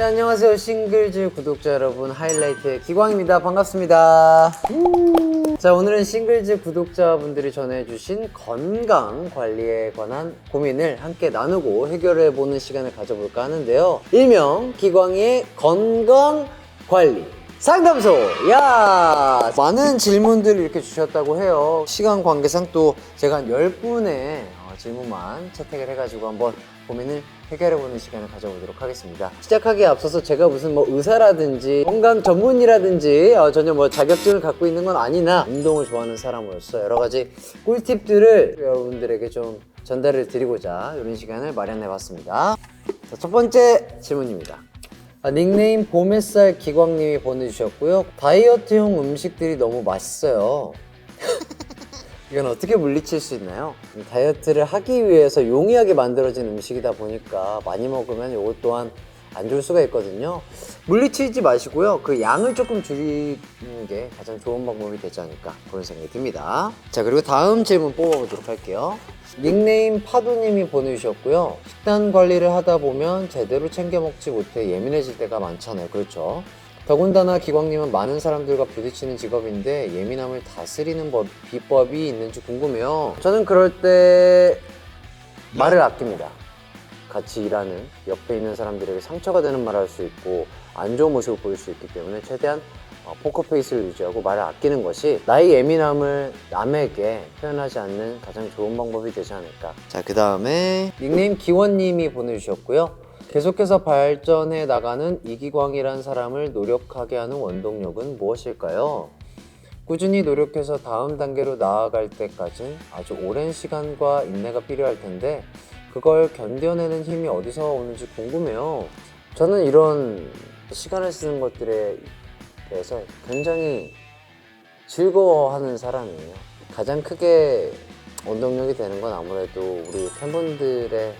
네, 안녕하세요. 싱글즈 구독자 여러분, 하이라이트의 기광입니다. 반갑습니다. 자, 오늘은 싱글즈 구독자분들이 전해주신 건강 관리에 관한 고민을 함께 나누고 해결해보는 시간을 가져볼까 하는데요. 일명 기광이의 건강 관리 상담소! 야! 많은 질문들을 이렇게 주셨다고 해요. 시간 관계상 또 제가 한 10분의 질문만 채택을 해가지고 한번 고민을 해결해보는 시간을 가져보도록 하겠습니다. 시작하기에 앞서서 제가 무슨 의사라든지 건강 전문의라든지 전혀 자격증을 갖고 있는 건 아니나 운동을 좋아하는 사람으로서 여러 가지 꿀팁들을 여러분들에게 좀 전달을 드리고자 이런 시간을 마련해봤습니다. 자, 첫 번째 질문입니다. 닉네임 봄햇살 기광님이 보내주셨고요. 다이어트용 음식들이 너무 맛있어요. 이건 어떻게 물리칠 수 있나요? 다이어트를 하기 위해서 용이하게 만들어진 음식이다 보니까 많이 먹으면 이것 또한 안 좋을 수가 있거든요. 물리치지 마시고요. 그 양을 조금 줄이는 게 가장 좋은 방법이 되지 않을까 그런 생각이 듭니다. 자, 그리고 다음 질문 뽑아보도록 할게요. 닉네임 파도님이 보내주셨고요. 식단 관리를 하다 보면 제대로 챙겨 먹지 못해 예민해질 때가 많잖아요. 그렇죠? 더군다나 기광님은 많은 사람들과 부딪히는 직업인데 예민함을 다스리는 비법이 있는지 궁금해요. 저는 그럴 때 말을 아낍니다. 같이 일하는 옆에 있는 사람들에게 상처가 되는 말을 할 수 있고 안 좋은 모습을 보일 수 있기 때문에 최대한 포커페이스를 유지하고 말을 아끼는 것이 나의 예민함을 남에게 표현하지 않는 가장 좋은 방법이 되지 않을까. 자, 그 다음에 닉네임 기원님이 보내주셨고요. 계속해서 발전해 나가는 이기광이란 사람을 노력하게 하는 원동력은 무엇일까요? 꾸준히 노력해서 다음 단계로 나아갈 때까진 아주 오랜 시간과 인내가 필요할 텐데 그걸 견뎌내는 힘이 어디서 오는지 궁금해요. 저는 이런 시간을 쓰는 것들에 대해서 굉장히 즐거워하는 사람이에요. 가장 크게 원동력이 되는 건 아무래도 우리 팬분들의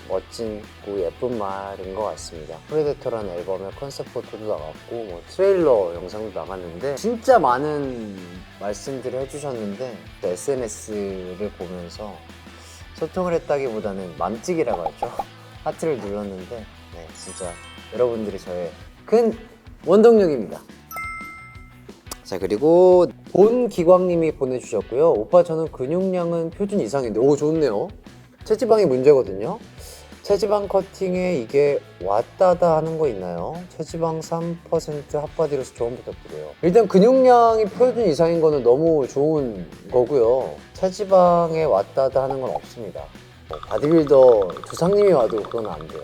멋진 예쁜 말인 것 같습니다. 프레데터라는 앨범의 컨셉 포토도 나갔고 트레일러 영상도 나갔는데 진짜 많은 말씀들을 해주셨는데 SNS를 보면서 소통을 했다기보다는 맘찍이라고 하죠. 하트를 눌렀는데 네, 진짜 여러분들이 저의 큰 원동력입니다. 자, 그리고 본기광님이 보내주셨고요. 오빠 저는 근육량은 표준 이상인데 오 좋네요. 체지방이 문제거든요. 체지방 커팅에 이게 왔다다 하는 거 있나요? 체지방 3% 핫바디로서 조언 부탁드려요. 일단 근육량이 표준 이상인 거는 너무 좋은 거고요. 체지방에 왔다다 하는 건 없습니다. 바디빌더 조상님이 와도 그건 안 돼요.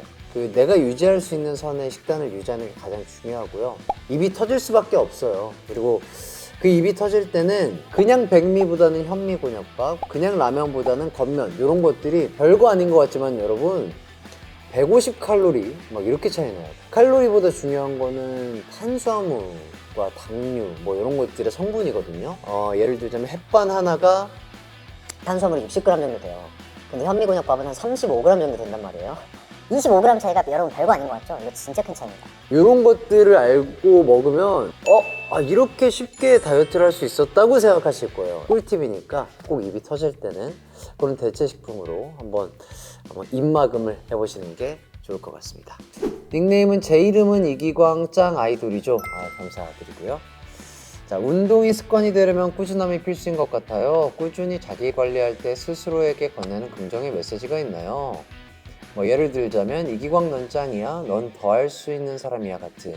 내가 유지할 수 있는 선의 식단을 유지하는 게 가장 중요하고요. 입이 터질 수밖에 없어요. 그리고 그 입이 터질 때는 그냥 백미보다는 현미곤약밥, 그냥 라면보다는 겉면 이런 것들이 별거 아닌 것 같지만 여러분 150칼로리 막 이렇게 차이 나요. 칼로리보다 중요한 거는 탄수화물과 당류 이런 것들의 성분이거든요. 예를 들자면 햇반 하나가 탄수화물이 60g 정도 돼요. 근데 현미곤약밥은 한 35g 정도 된단 말이에요. 25g 차이가 여러분 별거 아닌 것 같죠? 이거 진짜 큰 차이입니다. 이런 것들을 알고 먹으면 이렇게 쉽게 다이어트를 할 수 있었다고 생각하실 거예요. 꿀팁이니까 꼭 입이 터질 때는 그런 대체 식품으로 한번 입막음을 해보시는 게 좋을 것 같습니다. 닉네임은 제 이름은 이기광 짱 아이돌이죠. 감사드리고요. 자, 운동이 습관이 되려면 꾸준함이 필수인 것 같아요. 꾸준히 자기 관리할 때 스스로에게 건네는 긍정의 메시지가 있나요? 예를 들자면 이기광 넌 짱이야, 넌 더 할 수 있는 사람이야 같은.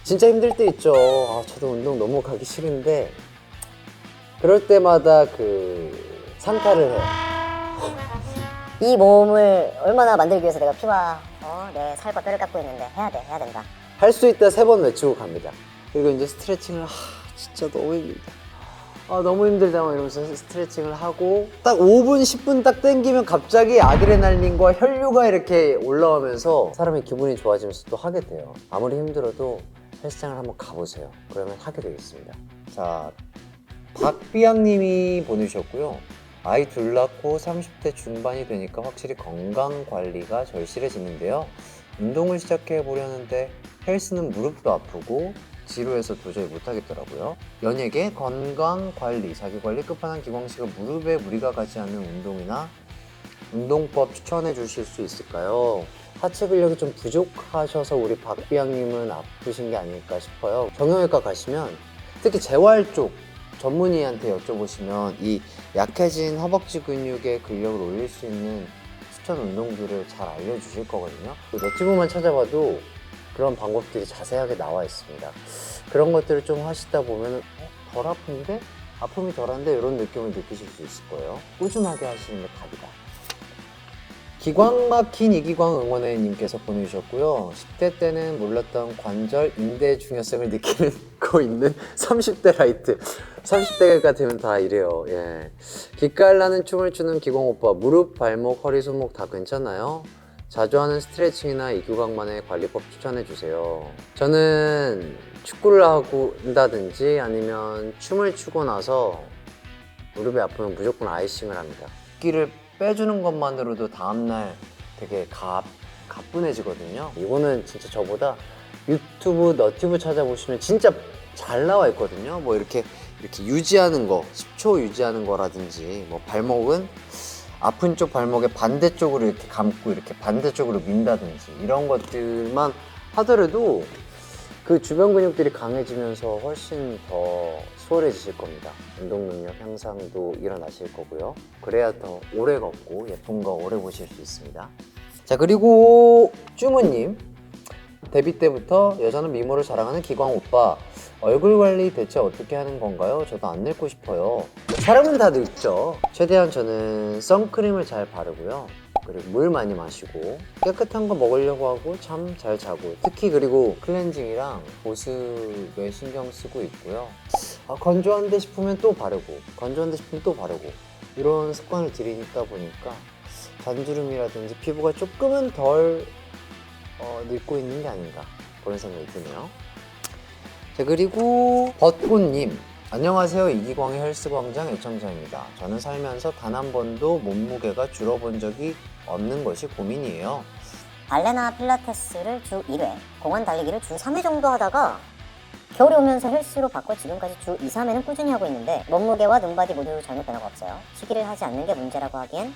진짜 힘들 때 있죠. 저도 운동 너무 가기 싫은데 그럴 때마다 상탈을 해요. 이 몸을 얼마나 만들기 위해서 내가 피와 내 살과 뼈를 깎고 있는데 해야 된다. 할 수 있다 3번 외치고 갑니다. 그리고 이제 스트레칭을 진짜 너무 힘들다. 너무 힘들다 이러면서 스트레칭을 하고 딱 5분 10분 딱 땡기면 갑자기 아드레날린과 혈류가 이렇게 올라오면서 사람의 기분이 좋아지면서 또 하게 돼요. 아무리 힘들어도 헬스장을 한번 가보세요. 그러면 하게 되겠습니다. 자, 박비양님이 보내주셨고요. 아이 둘 낳고 30대 중반이 되니까 확실히 건강 관리가 절실해지는데요. 운동을 시작해 보려는데 헬스는 무릎도 아프고 지루해서 도저히 못하겠더라고요. 연예계 건강 관리, 자기 관리 끝판왕 기광씨가 무릎에 무리가 가지 않는 운동이나 운동법 추천해 주실 수 있을까요? 하체 근력이 좀 부족하셔서 우리 박비양님은 아프신 게 아닐까 싶어요. 정형외과 가시면 특히 재활 쪽 전문의한테 여쭤보시면 이 약해진 허벅지 근육의 근력을 올릴 수 있는 추천 운동들을 잘 알려주실 거거든요. 너튜브만 찾아봐도 그런 방법들이 자세하게 나와 있습니다. 그런 것들을 좀 하시다 보면 덜 아픈데? 아픔이 덜한데 이런 느낌을 느끼실 수 있을 거예요. 꾸준하게 하시는 게 답이다. 기광 막힌 이기광 응원해 님께서 보내주셨고요. 10대 때는 몰랐던 관절, 인대의 중요성을 느끼고 있는 30대 라이트. 30대가 되면 다 이래요. 예. 기깔나는 춤을 추는 기광 오빠, 무릎, 발목, 허리, 손목 다 괜찮나요? 자주 하는 스트레칭이나 이기광만의 관리법 추천해 주세요. 저는 축구를 하고 한다든지 아니면 춤을 추고 나서 무릎이 아프면 무조건 아이싱을 합니다. 붓기를 빼주는 것만으로도 다음날 되게 가뿐해지거든요. 이거는 진짜 저보다 유튜브, 너튜브 찾아보시면 진짜 잘 나와 있거든요. 뭐 이렇게 유지하는 거, 10초 유지하는 거라든지, 뭐 발목은 아픈 쪽 발목에 반대쪽으로 이렇게 감고 이렇게 반대쪽으로 민다든지 이런 것들만 하더라도 그 주변 근육들이 강해지면서 훨씬 더 수월해지실 겁니다. 운동 능력 향상도 일어나실 거고요. 그래야 더 오래 걷고 예쁜 거 오래 보실 수 있습니다. 자, 그리고 쭈무님, 데뷔 때부터 여자는 미모를 자랑하는 기광 오빠, 얼굴 관리 대체 어떻게 하는 건가요? 저도 안 늙고 싶어요. 사람은 다 늙죠. 최대한 저는 선크림을 잘 바르고요. 그리고 물 많이 마시고 깨끗한 거 먹으려고 하고 잠 잘 자고, 특히 그리고 클렌징이랑 보습에 신경 쓰고 있고요. 건조한데 싶으면 또 바르고, 건조한데 싶으면 또 바르고, 이런 습관을 들이다 보니까 잔주름이라든지 피부가 조금은 덜 늙고 있는 게 아닌가 그런 생각이 드네요. 자, 그리고 벚꽃님, 안녕하세요. 이기광의 헬스광장 애청자입니다. 저는 살면서 단 한 번도 몸무게가 줄어본 적이 없는 것이 고민이에요. 발레나 필라테스를 주 1회, 공원 달리기를 주 3회 정도 하다가 겨울이 오면서 헬스로 바꿔 지금까지 주 2, 3회는 꾸준히 하고 있는데 몸무게와 눈바디 모두 전혀 변화가 없어요. 식이를 하지 않는 게 문제라고 하기엔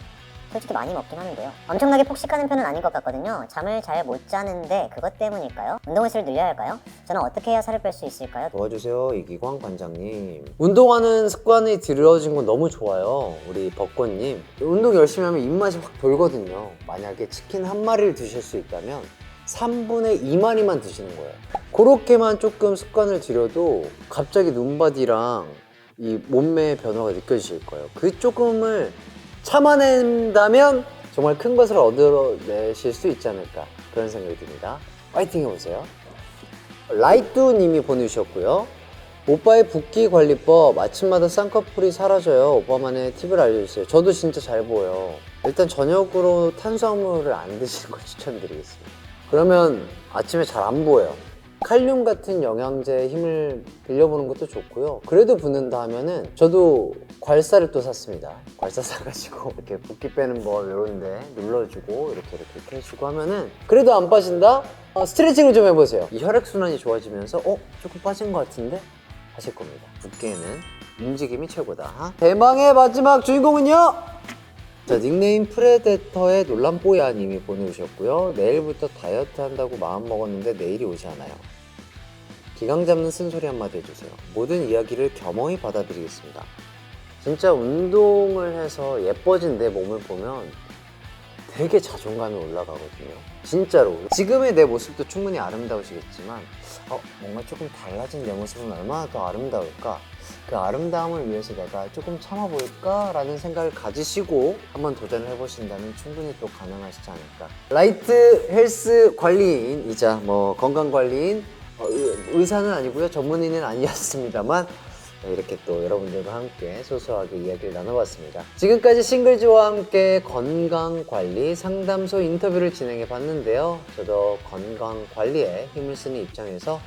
솔직히 많이 먹긴 하는데요. 엄청나게 폭식하는 편은 아닌 것 같거든요. 잠을 잘 못 자는데 그것 때문일까요? 운동 횟수를 늘려야 할까요? 저는 어떻게 해야 살을 뺄 수 있을까요? 도와주세요, 이기광 관장님. 운동하는 습관이 들어진 건 너무 좋아요. 우리 벚꽃님, 운동 열심히 하면 입맛이 확 돌거든요. 만약에 치킨 한 마리를 드실 수 있다면 3분의 2마리만 드시는 거예요. 그렇게만 조금 습관을 들여도 갑자기 눈바디랑 이 몸매의 변화가 느껴지실 거예요. 그 조금을 참아낸다면 정말 큰 것을 얻어내실 수 있지 않을까 그런 생각이 듭니다. 파이팅 해보세요. 라이뚜님이 보내주셨고요. 오빠의 붓기 관리법, 아침마다 쌍꺼풀이 사라져요. 오빠만의 팁을 알려주세요. 저도 진짜 잘 보여요. 일단 저녁으로 탄수화물을 안 드시는 걸 추천드리겠습니다. 그러면 아침에 잘 안 보여요. 칼륨 같은 영양제의 힘을 빌려보는 것도 좋고요. 그래도 붓는다 하면은 저도 괄사를 또 샀습니다. 괄사 사가지고 이렇게 붓기 빼는 법 이런 데 눌러주고 이렇게 해주고 하면은 그래도 안 빠진다? 스트레칭을 좀 해보세요. 이 혈액순환이 좋아지면서 조금 빠진 것 같은데? 하실 겁니다. 붓기에는 움직임이 최고다. 대망의 마지막 주인공은요? 자, 닉네임 프레데터의 놀란뽀야 님이 보내주셨고요. 내일부터 다이어트 한다고 마음먹었는데 내일이 오지 않아요. 기강 잡는 쓴소리 한마디 해주세요. 모든 이야기를 겸허히 받아들이겠습니다. 진짜 운동을 해서 예뻐진 내 몸을 보면 되게 자존감이 올라가거든요. 진짜로. 지금의 내 모습도 충분히 아름다우시겠지만 뭔가 조금 달라진 내 모습은 얼마나 더 아름다울까? 그 아름다움을 위해서 내가 조금 참아볼까? 라는 생각을 가지시고 한번 도전을 해보신다면 충분히 또 가능하시지 않을까. 라이트 헬스 관리인이자 건강관리인, 의사는 아니고요. 전문의는 아니었습니다만 이렇게 또 여러분들과 함께 소소하게 이야기를 나눠봤습니다. 지금까지 싱글즈와 함께 건강관리 상담소 인터뷰를 진행해 봤는데요. 저도 건강관리에 힘을 쓰는 입장에서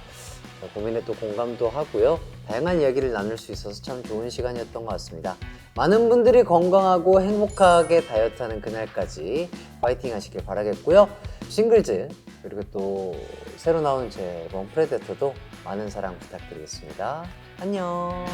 고민에 또 공감도 하고요. 다양한 이야기를 나눌 수 있어서 참 좋은 시간이었던 것 같습니다. 많은 분들이 건강하고 행복하게 다이어트하는 그날까지 파이팅 하시길 바라겠고요. 싱글즈 그리고 또 새로 나온 제 앨범 프레데터도 많은 사랑 부탁드리겠습니다. 안녕.